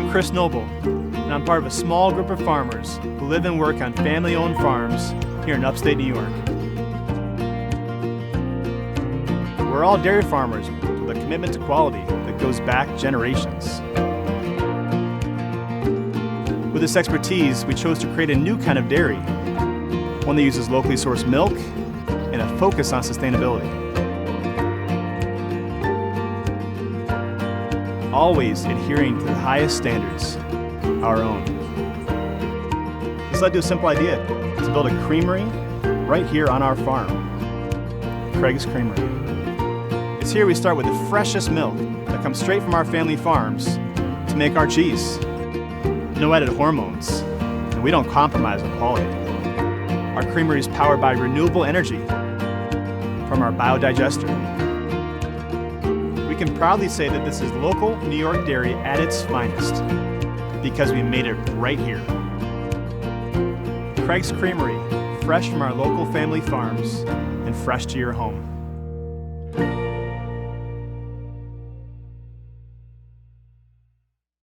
I'm Chris Noble, and I'm part of a small group of farmers who live and work on family-owned farms here in upstate New York. We're all dairy farmers with a commitment to quality that goes back generations. With this expertise, we chose to create a new kind of dairy, one that uses locally sourced milk and a focus on sustainability. Always adhering to the highest standards, our own. This led to a simple idea, to build a creamery right here on our farm, Craig's Creamery. It's here we start with the freshest milk that comes straight from our family farms to make our cheese. No added hormones, and we don't compromise with quality. Our creamery is powered by renewable energy from our biodigester. We can proudly say that this is local New York dairy at its finest because we made it right here. Craig's Creamery, fresh from our local family farms and fresh to your home.